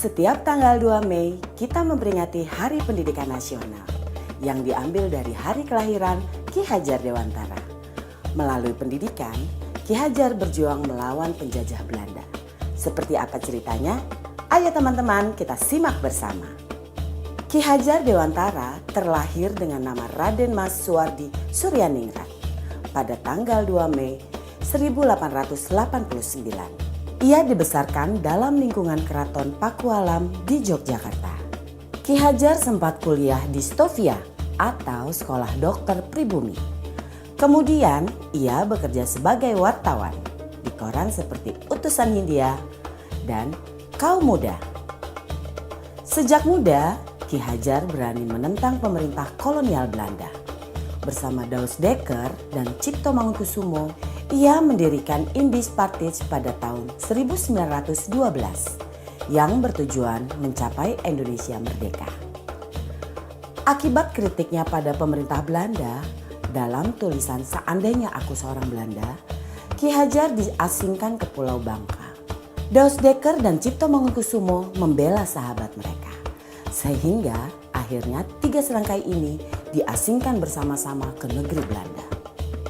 Setiap tanggal 2 Mei, kita memperingati Hari Pendidikan Nasional yang diambil dari hari kelahiran Ki Hajar Dewantara. Melalui pendidikan, Ki Hajar berjuang melawan penjajah Belanda. Seperti apa ceritanya? Ayo teman-teman, kita simak bersama. Ki Hajar Dewantara terlahir dengan nama Raden Mas Suwardi Suryaningrat pada tanggal 2 Mei 1889. Ia dibesarkan dalam lingkungan Keraton Pakualam di Yogyakarta. Ki Hajar sempat kuliah di Stovia atau Sekolah Dokter Pribumi. Kemudian ia bekerja sebagai wartawan di koran seperti Utusan Hindia dan Kaum Muda. Sejak muda, Ki Hajar berani menentang pemerintah kolonial Belanda. Bersama Daus Dekker dan Cipto Mangunkusumo, ia mendirikan Indis Partij pada tahun 1912 yang bertujuan mencapai Indonesia merdeka. Akibat kritiknya pada pemerintah Belanda, dalam tulisan Seandainya Aku Seorang Belanda, Ki Hajar diasingkan ke Pulau Bangka. Daus Dekker dan Cipto Mangunkusumo membela sahabat mereka, sehingga akhirnya 3 serangkai ini diasingkan bersama-sama ke negeri Belanda.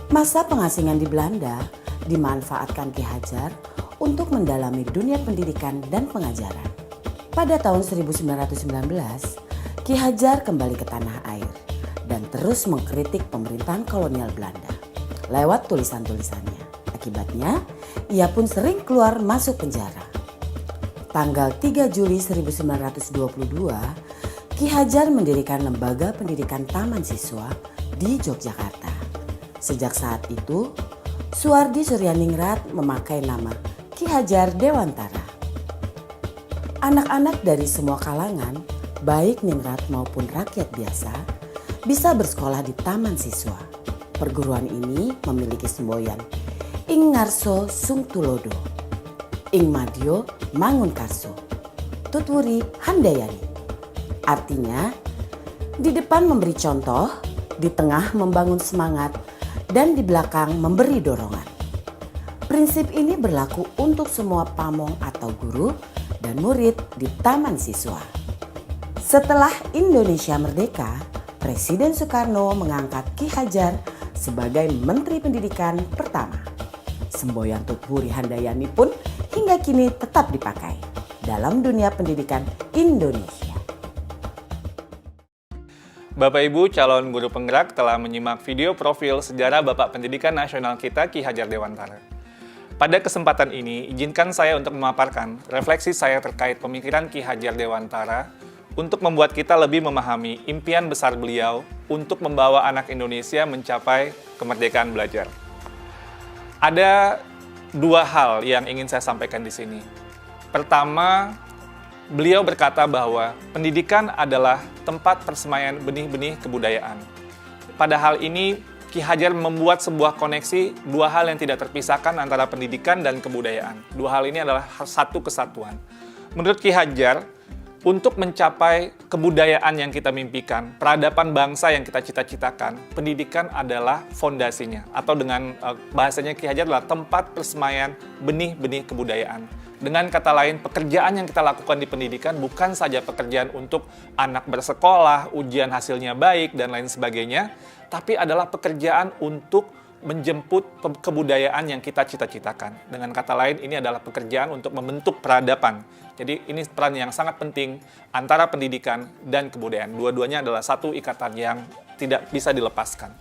Masa pengasingan di Belanda dimanfaatkan Ki Hajar untuk mendalami dunia pendidikan dan pengajaran. Pada tahun 1919, Ki Hajar kembali ke tanah air dan terus mengkritik pemerintahan kolonial Belanda lewat tulisan-tulisannya. Akibatnya, ia pun sering keluar masuk penjara. Tanggal 3 Juli 1922, Ki Hajar mendirikan Lembaga Pendidikan Taman Siswa di Yogyakarta. Sejak saat itu, Suwardi Suryaningrat memakai nama Ki Hajar Dewantara. Anak-anak dari semua kalangan, baik ningrat maupun rakyat biasa, bisa bersekolah di Taman Siswa. Perguruan ini memiliki semboyan Ing Ngarso Sung Tulodo, Ing Madyo Mangunkarso, Tutwuri Handayani. Artinya, di depan memberi contoh, di tengah membangun semangat, dan di belakang memberi dorongan. Prinsip ini berlaku untuk semua pamong atau guru dan murid di Taman Siswa. Setelah Indonesia merdeka, Presiden Soekarno mengangkat Ki Hajar sebagai Menteri Pendidikan pertama. Semboyan Tutwuri Handayani pun hingga kini tetap dipakai dalam dunia pendidikan Indonesia. Bapak Ibu calon guru penggerak telah menyimak video profil sejarah Bapak Pendidikan Nasional kita Ki Hajar Dewantara. Pada kesempatan ini, izinkan saya untuk memaparkan refleksi saya terkait pemikiran Ki Hajar Dewantara untuk membuat kita lebih memahami impian besar beliau untuk membawa anak Indonesia mencapai kemerdekaan belajar. Ada 2 hal yang ingin saya sampaikan di sini. Pertama, beliau berkata bahwa pendidikan adalah tempat persemaian benih-benih kebudayaan. Pada hal ini, Ki Hajar membuat sebuah koneksi 2 hal yang tidak terpisahkan antara pendidikan dan kebudayaan. 2 hal ini adalah satu kesatuan. Menurut Ki Hajar, untuk mencapai kebudayaan yang kita mimpikan, peradaban bangsa yang kita cita-citakan, pendidikan adalah fondasinya. Atau dengan bahasanya Ki Hajar adalah tempat persemaian benih-benih kebudayaan. Dengan kata lain, pekerjaan yang kita lakukan di pendidikan bukan saja pekerjaan untuk anak bersekolah, ujian hasilnya baik, dan lain sebagainya, tapi adalah pekerjaan untuk menjemput kebudayaan yang kita cita-citakan. Dengan kata lain, ini adalah pekerjaan untuk membentuk peradaban. Jadi ini peran yang sangat penting antara pendidikan dan kebudayaan. Dua-duanya adalah satu ikatan yang tidak bisa dilepaskan.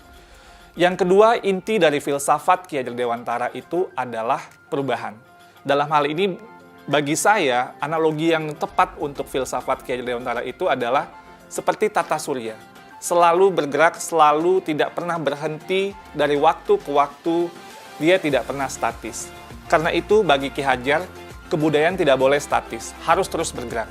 Yang kedua, inti dari filsafat Ki Hajar Dewantara itu adalah perubahan. Dalam hal ini, bagi saya, analogi yang tepat untuk filsafat Ki Hajar Dewantara itu adalah seperti tata surya. Selalu bergerak, selalu tidak pernah berhenti dari waktu ke waktu, dia tidak pernah statis. Karena itu, bagi Ki Hajar, kebudayaan tidak boleh statis, harus terus bergerak.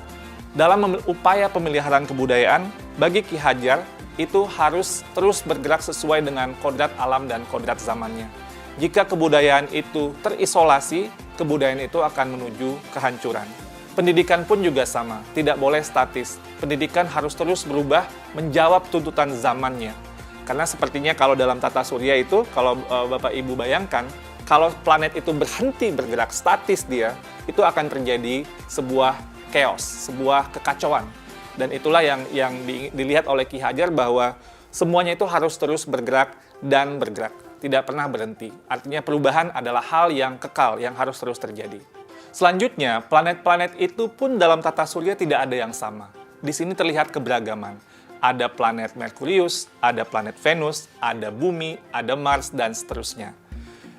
Dalam upaya pemeliharaan kebudayaan, bagi Ki Hajar, itu harus terus bergerak sesuai dengan kodrat alam dan kodrat zamannya. Jika kebudayaan itu terisolasi, kebudayaan itu akan menuju kehancuran. Pendidikan pun juga sama, tidak boleh statis. Pendidikan harus terus berubah, menjawab tuntutan zamannya. Karena sepertinya kalau dalam tata surya itu, kalau Bapak Ibu bayangkan, kalau planet itu berhenti bergerak, statis dia, itu akan terjadi sebuah chaos, sebuah kekacauan. Dan itulah yang dilihat oleh Ki Hajar bahwa semuanya itu harus terus bergerak dan bergerak, tidak pernah berhenti. Artinya perubahan adalah hal yang kekal, yang harus terus terjadi. Selanjutnya, planet-planet itu pun dalam tata surya tidak ada yang sama. Di sini terlihat keberagaman. Ada planet Merkurius, ada planet Venus, ada Bumi, ada Mars, dan seterusnya.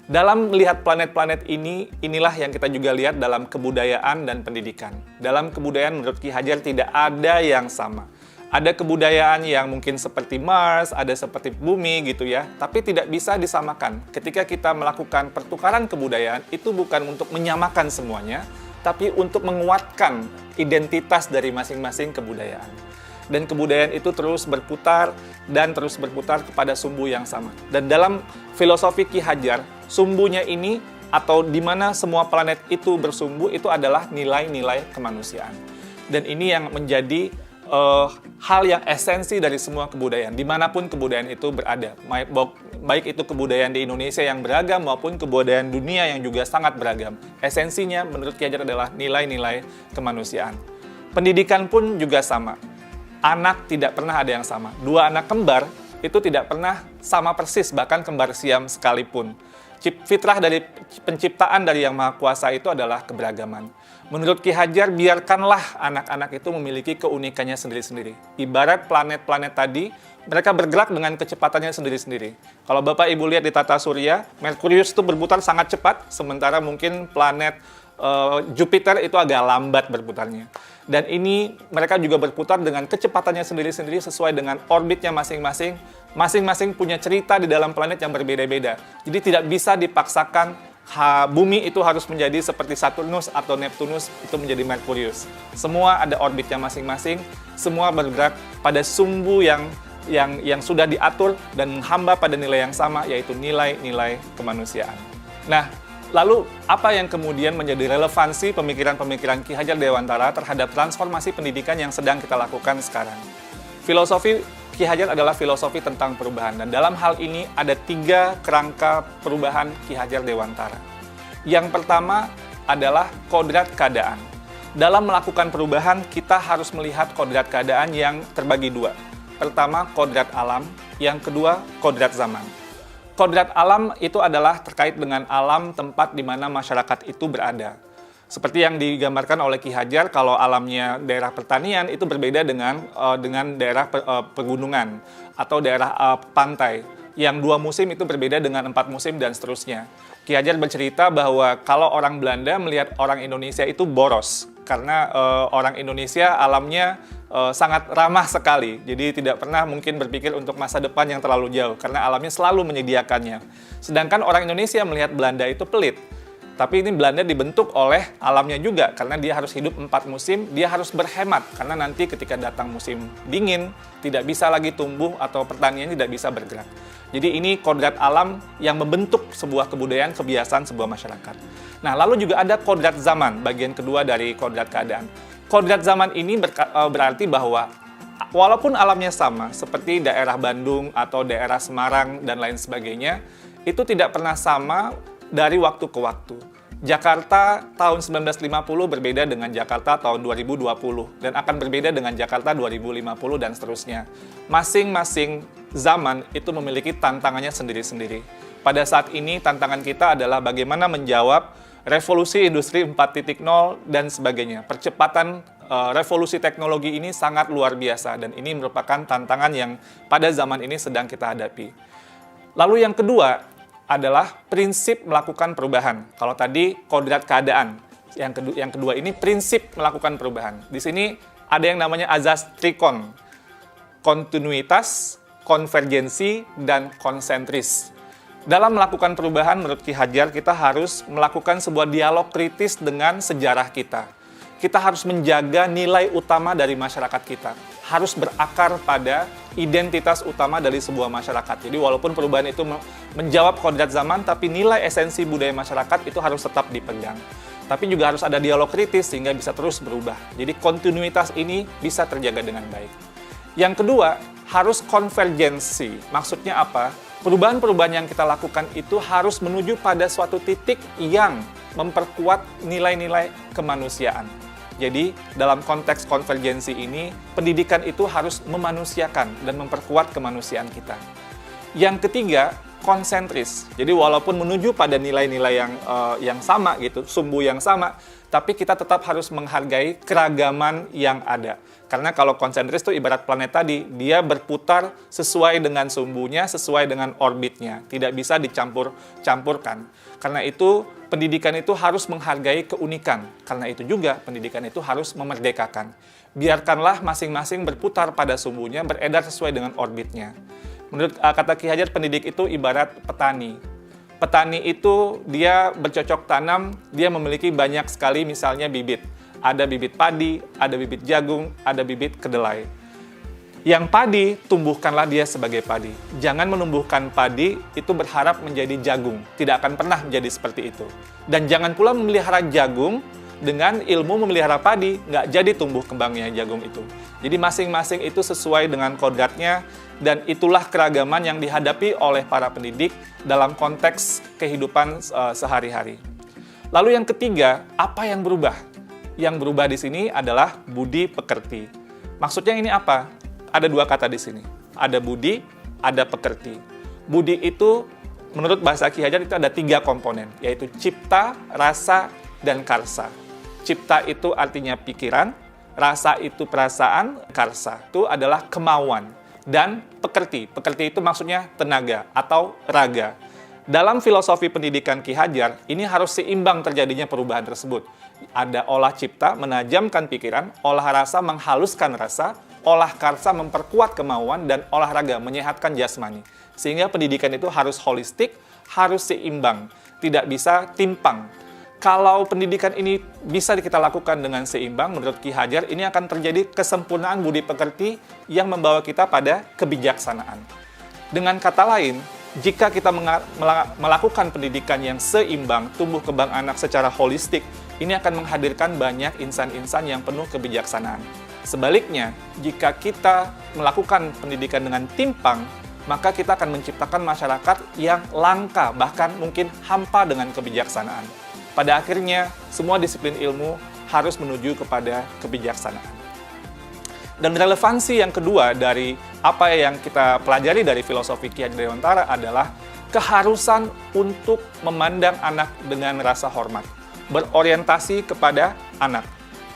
Dalam melihat planet-planet ini, inilah yang kita juga lihat dalam kebudayaan dan pendidikan. Dalam kebudayaan menurut Ki Hajar tidak ada yang sama. Ada kebudayaan yang mungkin seperti Mars, ada seperti Bumi gitu ya, tapi tidak bisa disamakan. Ketika kita melakukan pertukaran kebudayaan, itu bukan untuk menyamakan semuanya, tapi untuk menguatkan identitas dari masing-masing kebudayaan. Dan kebudayaan itu terus berputar dan terus berputar kepada sumbu yang sama. Dan dalam filosofi Ki Hajar, sumbunya ini atau di mana semua planet itu bersumbu itu adalah nilai-nilai kemanusiaan. Dan ini yang menjadi hal yang esensi dari semua kebudayaan, dimanapun kebudayaan itu berada. Baik itu kebudayaan di Indonesia yang beragam maupun kebudayaan dunia yang juga sangat beragam. Esensinya menurut Ki Hajar adalah nilai-nilai kemanusiaan. Pendidikan pun juga sama. Anak tidak pernah ada yang sama. Dua anak kembar itu tidak pernah sama persis, bahkan kembar siam sekalipun. Fitrah dari penciptaan dari Yang Maha Kuasa itu adalah keberagaman. Menurut Ki Hajar, biarkanlah anak-anak itu memiliki keunikannya sendiri-sendiri. Ibarat planet-planet tadi, mereka bergerak dengan kecepatannya sendiri-sendiri. Kalau Bapak Ibu lihat di tata surya, Merkurius itu berputar sangat cepat, sementara mungkin planet Jupiter itu agak lambat berputarnya. Dan ini mereka juga berputar dengan kecepatannya sendiri-sendiri sesuai dengan orbitnya masing-masing. Masing-masing punya cerita di dalam planet yang berbeda-beda. Jadi tidak bisa dipaksakan Bumi itu harus menjadi seperti Saturnus atau Neptunus itu menjadi Merkurius. Semua ada orbitnya masing-masing, semua bergerak pada sumbu yang sudah diatur dan hamba pada nilai yang sama, yaitu nilai-nilai kemanusiaan. Nah, lalu apa yang kemudian menjadi relevansi pemikiran-pemikiran Ki Hajar Dewantara terhadap transformasi pendidikan yang sedang kita lakukan sekarang? Filosofi Ki Hajar adalah filosofi tentang perubahan, dan dalam hal ini ada 3 kerangka perubahan Ki Hajar Dewantara. Yang pertama adalah kodrat keadaan. Dalam melakukan perubahan, kita harus melihat kodrat keadaan yang terbagi 2. Pertama, kodrat alam, yang kedua, kodrat zaman. Kodrat alam itu adalah terkait dengan alam tempat di mana masyarakat itu berada. Seperti yang digambarkan oleh Ki Hajar, kalau alamnya daerah pertanian itu berbeda dengan daerah pegunungan atau daerah pantai. Yang 2 musim itu berbeda dengan 4 musim dan seterusnya. Ki Hajar bercerita bahwa kalau orang Belanda melihat orang Indonesia itu boros, karena orang Indonesia alamnya sangat ramah sekali. Jadi tidak pernah mungkin berpikir untuk masa depan yang terlalu jauh, karena alamnya selalu menyediakannya. Sedangkan orang Indonesia melihat Belanda itu pelit. Tapi ini Belanda dibentuk oleh alamnya juga, karena dia harus hidup 4 musim, dia harus berhemat, karena nanti ketika datang musim dingin, tidak bisa lagi tumbuh atau pertanian tidak bisa bergerak. Jadi ini kodrat alam yang membentuk sebuah kebudayaan, kebiasaan sebuah masyarakat. Nah, lalu juga ada kodrat zaman, bagian kedua dari kodrat keadaan. Kodrat zaman ini berarti bahwa walaupun alamnya sama, seperti daerah Bandung atau daerah Semarang dan lain sebagainya, itu tidak pernah sama dari waktu ke waktu. Jakarta tahun 1950 berbeda dengan Jakarta tahun 2020 dan akan berbeda dengan Jakarta 2050 dan seterusnya. Masing-masing zaman itu memiliki tantangannya sendiri-sendiri. Pada saat ini tantangan kita adalah bagaimana menjawab revolusi industri 4.0 dan sebagainya. Percepatan revolusi teknologi ini sangat luar biasa dan ini merupakan tantangan yang pada zaman ini sedang kita hadapi. Lalu yang kedua adalah prinsip melakukan perubahan. Kalau tadi kodrat keadaan, yang kedua ini prinsip melakukan perubahan. Di sini ada yang namanya azas trikon, kontinuitas, konvergensi, dan konsentris. Dalam melakukan perubahan, menurut Ki Hajar, kita harus melakukan sebuah dialog kritis dengan sejarah kita. Kita harus menjaga nilai utama dari masyarakat kita. Harus berakar pada identitas utama dari sebuah masyarakat. Jadi walaupun perubahan itu menjawab kodrat zaman, tapi nilai esensi budaya masyarakat itu harus tetap dipegang. Tapi juga harus ada dialog kritis sehingga bisa terus berubah. Jadi kontinuitas ini bisa terjaga dengan baik. Yang kedua, harus konvergensi. Maksudnya apa? Perubahan-perubahan yang kita lakukan itu harus menuju pada suatu titik yang memperkuat nilai-nilai kemanusiaan. Jadi, dalam konteks konvergensi ini, pendidikan itu harus memanusiakan dan memperkuat kemanusiaan kita. Yang ketiga, konsentris. Jadi, walaupun menuju pada nilai-nilai yang sama gitu, sumbu yang sama, tapi kita tetap harus menghargai keragaman yang ada. Karena kalau konsentris itu ibarat planet tadi, dia berputar sesuai dengan sumbunya, sesuai dengan orbitnya. Tidak bisa dicampur-campurkan. Karena itu, pendidikan itu harus menghargai keunikan. Karena itu juga, pendidikan itu harus memerdekakan. Biarkanlah masing-masing berputar pada sumbunya, beredar sesuai dengan orbitnya. Menurut kata Ki Hajar, pendidik itu ibarat petani. Petani itu dia bercocok tanam, dia memiliki banyak sekali misalnya bibit. Ada bibit padi, ada bibit jagung, ada bibit kedelai. Yang padi, tumbuhkanlah dia sebagai padi. Jangan menumbuhkan padi itu berharap menjadi jagung. Tidak akan pernah menjadi seperti itu. Dan jangan pula memelihara jagung dengan ilmu memelihara padi, nggak jadi tumbuh kembangnya jagung itu. Jadi masing-masing itu sesuai dengan kodratnya, dan itulah keragaman yang dihadapi oleh para pendidik dalam konteks kehidupan sehari-hari. Lalu yang ketiga, apa yang berubah? Yang berubah di sini adalah budi pekerti. Maksudnya ini apa? Ada dua kata di sini. Ada budi, ada pekerti. Budi itu, menurut bahasa Ki Hajar, itu ada 3 komponen, yaitu cipta, rasa, dan karsa. Cipta itu artinya pikiran, rasa itu perasaan, karsa itu adalah kemauan. Dan pekerti. Pekerti itu maksudnya tenaga atau raga. Dalam filosofi pendidikan Ki Hajar, ini harus seimbang terjadinya perubahan tersebut. Ada olah cipta, menajamkan pikiran, olah rasa, menghaluskan rasa, olah karsa, memperkuat kemauan, dan olahraga, menyehatkan jasmani. Sehingga pendidikan itu harus holistik, harus seimbang, tidak bisa timpang. Kalau pendidikan ini bisa kita lakukan dengan seimbang, menurut Ki Hajar, ini akan terjadi kesempurnaan budi pekerti yang membawa kita pada kebijaksanaan. Dengan kata lain, jika kita melakukan pendidikan yang seimbang, tumbuh kembang anak secara holistik, ini akan menghadirkan banyak insan-insan yang penuh kebijaksanaan. Sebaliknya, jika kita melakukan pendidikan dengan timpang, maka kita akan menciptakan masyarakat yang langka, bahkan mungkin hampa dengan kebijaksanaan. Pada akhirnya, semua disiplin ilmu harus menuju kepada kebijaksanaan. Dan relevansi yang kedua dari apa yang kita pelajari dari filosofi Ki Hajar Dewantara adalah keharusan untuk memandang anak dengan rasa hormat, berorientasi kepada anak.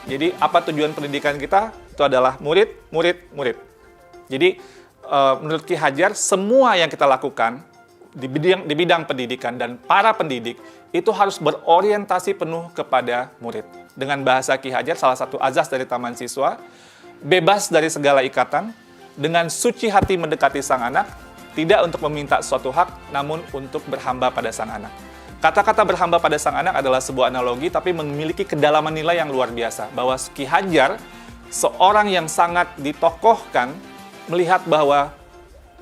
Jadi apa tujuan pendidikan kita? Itu adalah murid, murid, murid. Jadi menurut Ki Hajar, semua yang kita lakukan di bidang pendidikan dan para pendidik itu harus berorientasi penuh kepada murid. Dengan bahasa Ki Hajar, salah satu azas dari Taman Siswa, bebas dari segala ikatan, dengan suci hati mendekati sang anak, tidak untuk meminta suatu hak, namun untuk berhamba pada sang anak. Kata-kata berhamba pada sang anak adalah sebuah analogi, tapi memiliki kedalaman nilai yang luar biasa. Bahwa Ki Hajar, seorang yang sangat ditokohkan, melihat bahwa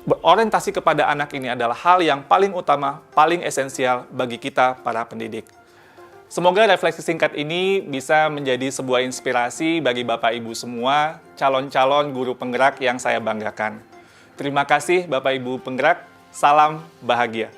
berorientasi kepada anak ini adalah hal yang paling utama, paling esensial bagi kita para pendidik. Semoga refleksi singkat ini bisa menjadi sebuah inspirasi bagi Bapak Ibu semua, calon-calon guru penggerak yang saya banggakan. Terima kasih Bapak Ibu penggerak, salam bahagia.